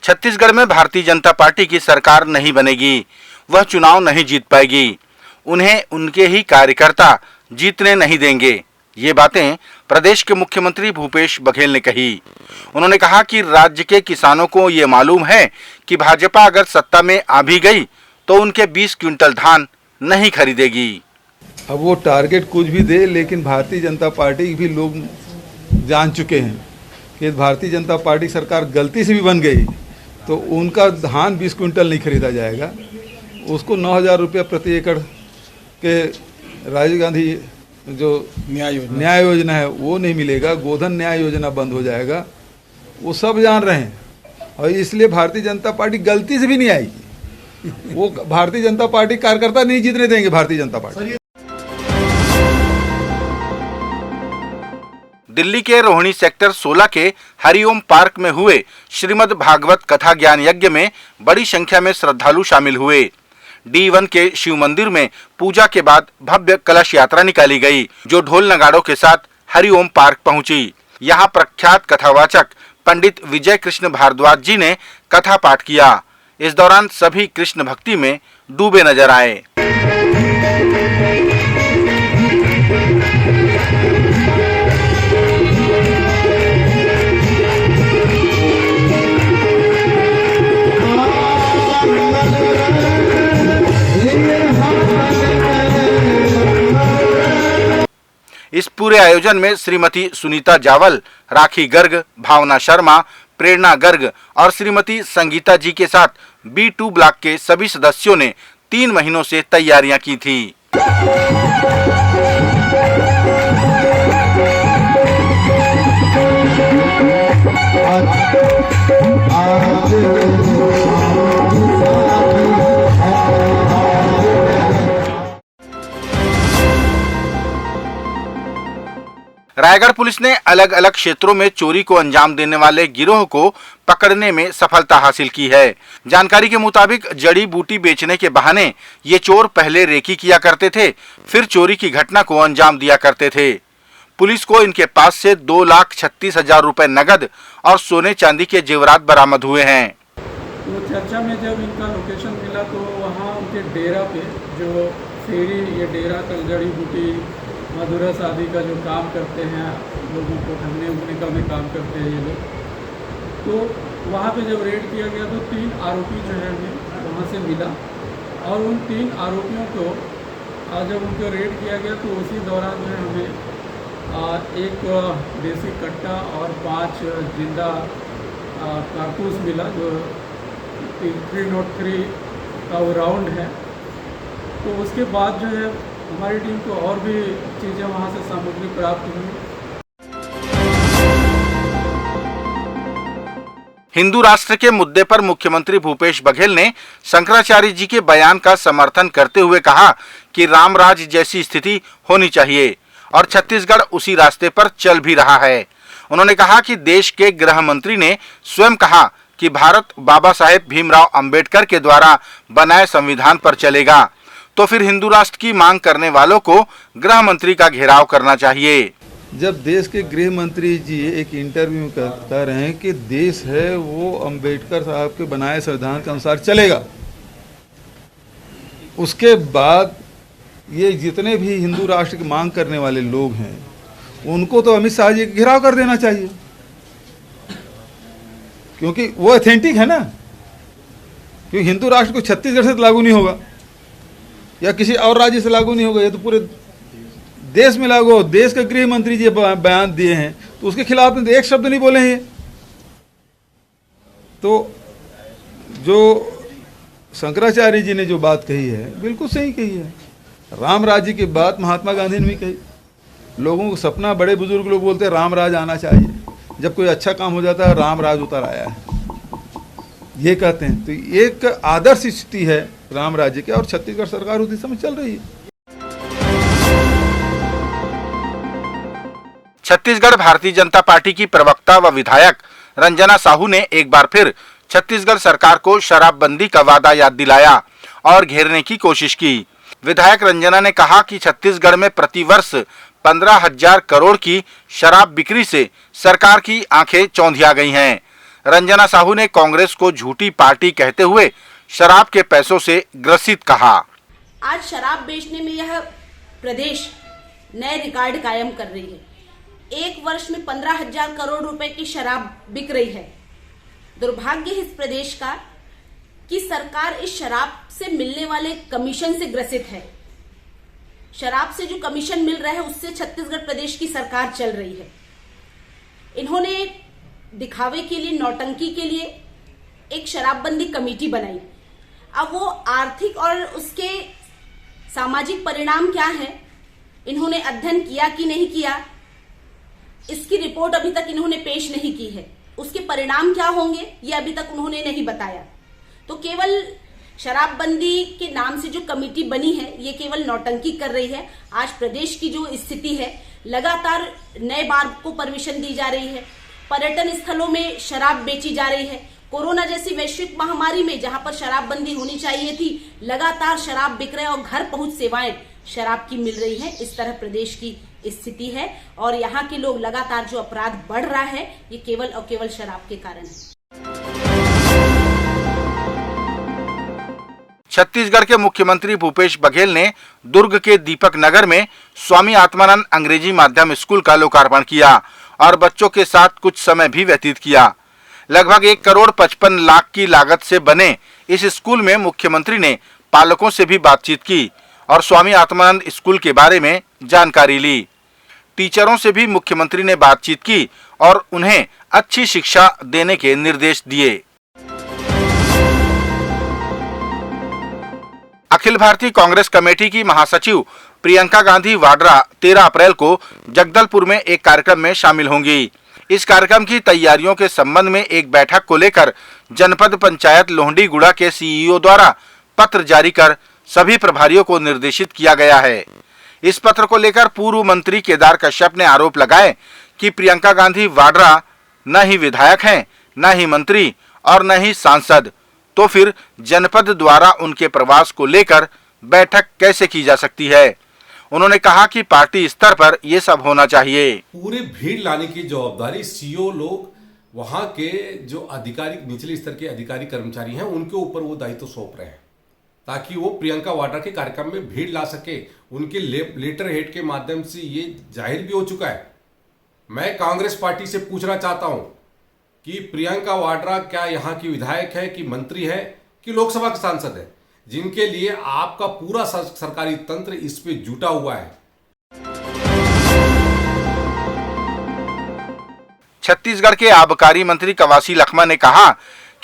छत्तीसगढ़ में भारतीय जनता पार्टी की सरकार नहीं बनेगी, वह चुनाव नहीं जीत पाएगी, उन्हें उनके ही कार्यकर्ता जीतने नहीं देंगे। ये बातें प्रदेश के मुख्यमंत्री भूपेश बघेल ने कही। उन्होंने कहा कि राज्य के किसानों को ये मालूम है कि भाजपा अगर सत्ता में आ भी गई तो उनके 20 क्विंटल धान नहीं खरीदेगी। अब वो टारगेट कुछ भी दे, लेकिन भारतीय जनता पार्टी भी लोग जान चुके हैं कि भारतीय जनता पार्टी सरकार गलती से भी बन गई तो उनका धान 20 क्विंटल नहीं खरीदा जाएगा। उसको 9,000 रुपये प्रति एकड़ के राजीव गांधी जो न्याय योजना है वो नहीं मिलेगा। गोधन न्याय योजना बंद हो जाएगा, वो सब जान रहे हैं और इसलिए भारतीय जनता पार्टी गलती से भी नहीं आएगी। वो भारतीय जनता पार्टी कार्यकर्ता नहीं जीतने देंगे भारतीय जनता पार्टी। दिल्ली के रोहिणी सेक्टर 16 के हरिओम पार्क में हुए श्रीमद् भागवत कथा ज्ञान यज्ञ में बड़ी संख्या में श्रद्धालु शामिल हुए। D1 के शिव मंदिर में पूजा के बाद भव्य कलश यात्रा निकाली गई, जो ढोल नगाड़ों के साथ हरिओम पार्क पहुंची। यहां प्रख्यात कथावाचक पंडित विजय कृष्ण भारद्वाज जी ने कथा पाठ किया। इस दौरान सभी कृष्ण भक्ति में डूबे नजर आए। इस पूरे आयोजन में श्रीमती सुनीता जावल, राखी गर्ग, भावना शर्मा, प्रेरणा गर्ग और श्रीमती संगीता जी के साथ B2 ब्लॉक के सभी सदस्यों ने 3 महीनों से तैयारियां की थी। रायगढ़ पुलिस ने अलग अलग क्षेत्रों में चोरी को अंजाम देने वाले गिरोह को पकड़ने में सफलता हासिल की है। जानकारी के मुताबिक जड़ी बूटी बेचने के बहाने ये चोर पहले रेकी किया करते थे, फिर चोरी की घटना को अंजाम दिया करते थे। पुलिस को इनके पास से 2,36,000 रुपए नगद और सोने चांदी के जेवरात बरामद हुए हैं। तो चर्चा में जब इनका लोकेशन मिला तो वहाँ उनके डेरा पे जो फेरी ये डेरा कल जड़ी बूटी मधुरा शादी का जो काम करते हैं, लोगों को ठगने उगने का भी काम करते हैं ये लोग, तो वहाँ पे जब रेड किया गया तो 3 आरोपी जो है हमें वहाँ से मिला और उन 3 आरोपियों को जब उनको रेड किया गया तो उसी दौरान जो है हमें एक देसी कट्टा और 5 जिंदा कारतूस मिला, जो 303 का वो राउंड है। तो उसके बाद जो है हमारी टीम को और भी चीज़ें वहाँ से सामग्री प्राप्त हुई। हिंदू राष्ट्र के मुद्दे पर मुख्यमंत्री भूपेश बघेल ने शंकराचार्य जी के बयान का समर्थन करते हुए कहा कि राम राज जैसी स्थिति होनी चाहिए और छत्तीसगढ़ उसी रास्ते पर चल भी रहा है। उन्होंने कहा कि देश के गृह मंत्री ने स्वयं कहा कि भारत बाबा साहेब भीमराव अंबेडकर के द्वारा बनाए संविधान पर चलेगा, तो फिर हिंदू राष्ट्र की मांग करने वालों को गृह मंत्री का घेराव करना चाहिए। जब देश के गृह मंत्री जी एक इंटरव्यू में कह रहे हैं कि देश है वो अंबेडकर साहब के बनाए संविधान के अनुसार चलेगा, उसके बाद ये जितने भी हिंदू राष्ट्र की मांग करने वाले लोग हैं उनको तो अमित शाह जी घेराव कर देना चाहिए, क्योंकि वो ऑथेंटिक है ना। क्योंकि हिंदू राष्ट्र को छत्तीसगढ़ से लागू नहीं होगा या किसी और राज्य से लागू नहीं होगा, ये तो पूरे देश में लागू हो। देश के गृह मंत्री जी बयान दिए हैं तो उसके खिलाफ में एक शब्द नहीं बोले हैं। तो जो शंकराचार्य जी ने जो बात कही है बिल्कुल सही कही है। राम राज्य की बात महात्मा गांधी ने भी कही। लोगों को सपना, बड़े बुजुर्ग लोग बोलते हैं राम राज आना चाहिए, जब कोई अच्छा काम हो जाता है राम राज उतर आया है, ये कहते हैं। तो एक आदर्श स्थिति है राम राज्य के और छत्तीसगढ़ सरकार उसी समय चल रही है। छत्तीसगढ़ भारतीय जनता पार्टी की प्रवक्ता व विधायक रंजना साहू ने एक बार फिर छत्तीसगढ़ सरकार को शराबबंदी का वादा याद दिलाया और घेरने की कोशिश की। विधायक रंजना ने कहा कि छत्तीसगढ़ में प्रतिवर्ष 15,000 करोड़ की शराब बिक्री से सरकार की आंखें चौंधिया गई हैं। रंजना साहू ने कांग्रेस को झूठी पार्टी कहते हुए शराब के पैसों से ग्रसित कहा। आज शराब बेचने में यह प्रदेश नए रिकॉर्ड कायम कर रही है। एक वर्ष में 15,000 करोड़ रुपए की शराब बिक रही है। दुर्भाग्य है इस प्रदेश का कि सरकार इस शराब से मिलने वाले कमीशन से ग्रसित है। शराब से जो कमीशन मिल रहा है उससे छत्तीसगढ़ प्रदेश की सरकार चल रही है। इन्होंने दिखावे के लिए, नौटंकी के लिए एक शराबबंदी कमेटी बनाई। अब वो आर्थिक और उसके सामाजिक परिणाम क्या है, इन्होंने अध्ययन किया कि नहीं किया, इसकी रिपोर्ट अभी तक इन्होंने पेश नहीं की है। उसके परिणाम क्या होंगे ये अभी तक उन्होंने नहीं बताया। तो केवल शराबबंदी के नाम से जो कमेटी बनी है ये केवल नौटंकी कर रही है। आज प्रदेश की जो स्थिति है, लगातार नए बार को परमिशन दी जा रही है, पर्यटन स्थलों में शराब बेची जा रही है। कोरोना जैसी वैश्विक महामारी में जहां पर शराबबंदी होनी चाहिए थी, लगातार शराब बिक रहा है और घर पहुंच सेवाएं शराब की मिल रही है। इस तरह प्रदेश की स्थिति है और यहाँ के लोग लगातार जो अपराध बढ़ रहा है ये केवल और केवल शराब के कारण है। छत्तीसगढ़ के मुख्यमंत्री भूपेश बघेल ने दुर्ग के दीपक नगर में स्वामी आत्मानंद अंग्रेजी माध्यम स्कूल का लोकार्पण किया और बच्चों के साथ कुछ समय भी व्यतीत किया। लगभग 1,55,00,000 की लागत से बने इस स्कूल में मुख्यमंत्री ने पालकों से भी बातचीत की और स्वामी आत्मानंद स्कूल के बारे में जानकारी ली। टीचरों से भी मुख्यमंत्री ने बातचीत की और उन्हें अच्छी शिक्षा देने के निर्देश दिए। अखिल भारतीय कांग्रेस कमेटी की महासचिव प्रियंका गांधी वाड्रा 13 अप्रैल को जगदलपुर में एक कार्यक्रम में शामिल होंगी। इस कार्यक्रम की तैयारियों के संबंध में एक बैठक को लेकर जनपद पंचायत लोहंडीगुड़ा के सीईओ द्वारा पत्र जारी कर सभी प्रभारियों को निर्देशित किया गया है। इस पत्र को लेकर पूर्व मंत्री केदार कश्यप ने आरोप लगाए कि प्रियंका गांधी वाड्रा न ही विधायक हैं, न ही मंत्री और न ही सांसद, तो फिर जनपद द्वारा उनके प्रवास को लेकर बैठक कैसे की जा सकती है। उन्होंने कहा कि पार्टी स्तर पर ये सब होना चाहिए। पूरे भीड़ लाने की जवाबदारी सीईओ लोग, वहां के जो अधिकारी, निचले स्तर के अधिकारी कर्मचारी हैं, उनके ऊपर वो दायित्व सौंप रहे हैं ताकि वो प्रियंका वाड्रा के कार्यक्रम में भीड़ ला सके। उनके लेटर हेड के माध्यम से ये जाहिर भी हो चुका है। मैं कांग्रेस पार्टी से पूछना चाहता हूं कि प्रियंका वाड्रा क्या यहाँ की विधायक है कि मंत्री है कि लोकसभा के सांसद है, जिनके लिए आपका पूरा सरकारी तंत्र इस पे जुटा हुआ है। छत्तीसगढ़ के आबकारी मंत्री कवासी लखमा ने कहा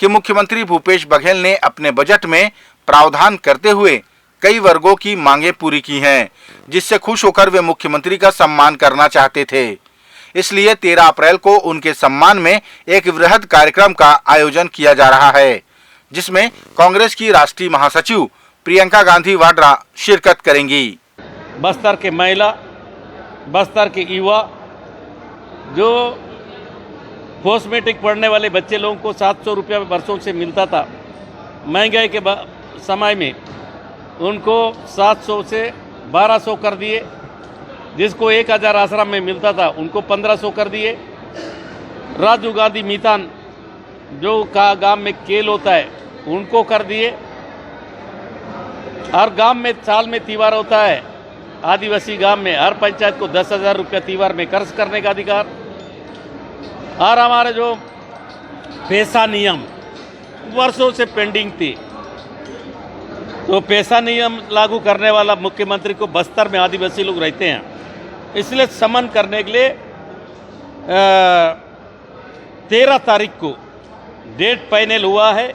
कि मुख्यमंत्री भूपेश बघेल ने अपने बजट में प्रावधान करते हुए कई वर्गों की मांगें पूरी की हैं, जिससे खुश होकर वे मुख्यमंत्री का सम्मान करना चाहते थे। इसलिए 13 अप्रैल को उनके सम्मान में एक वृहद कार्यक्रम का आयोजन किया जा रहा है, जिसमें कांग्रेस की राष्ट्रीय महासचिव प्रियंका गांधी वाड्रा शिरकत करेंगी। बस्तर के महिला, बस्तर के युवा, जो पोस्ट मैट्रिक पढ़ने वाले बच्चे लोगों को 700 रुपया वर्षों से मिलता था, महंगाई के समय में उनको 700 से 1200 कर दिए। जिसको 1000 आश्रम में मिलता था उनको 1500 कर दिए। राजीव गांधी मितान जो का गांव में केल होता है उनको कर दिए। हर गांव में साल में त्योहार होता है, आदिवासी गांव में हर पंचायत को 10,000 रुपया त्योहार में खर्च करने का अधिकार। और हमारे जो पैसा नियम वर्षों से पेंडिंग थी, तो पैसा नियम लागू करने वाला मुख्यमंत्री को बस्तर में आदिवासी लोग रहते हैं, इसलिए समन करने के लिए 13 तारीख को डेट फाइनल हुआ है।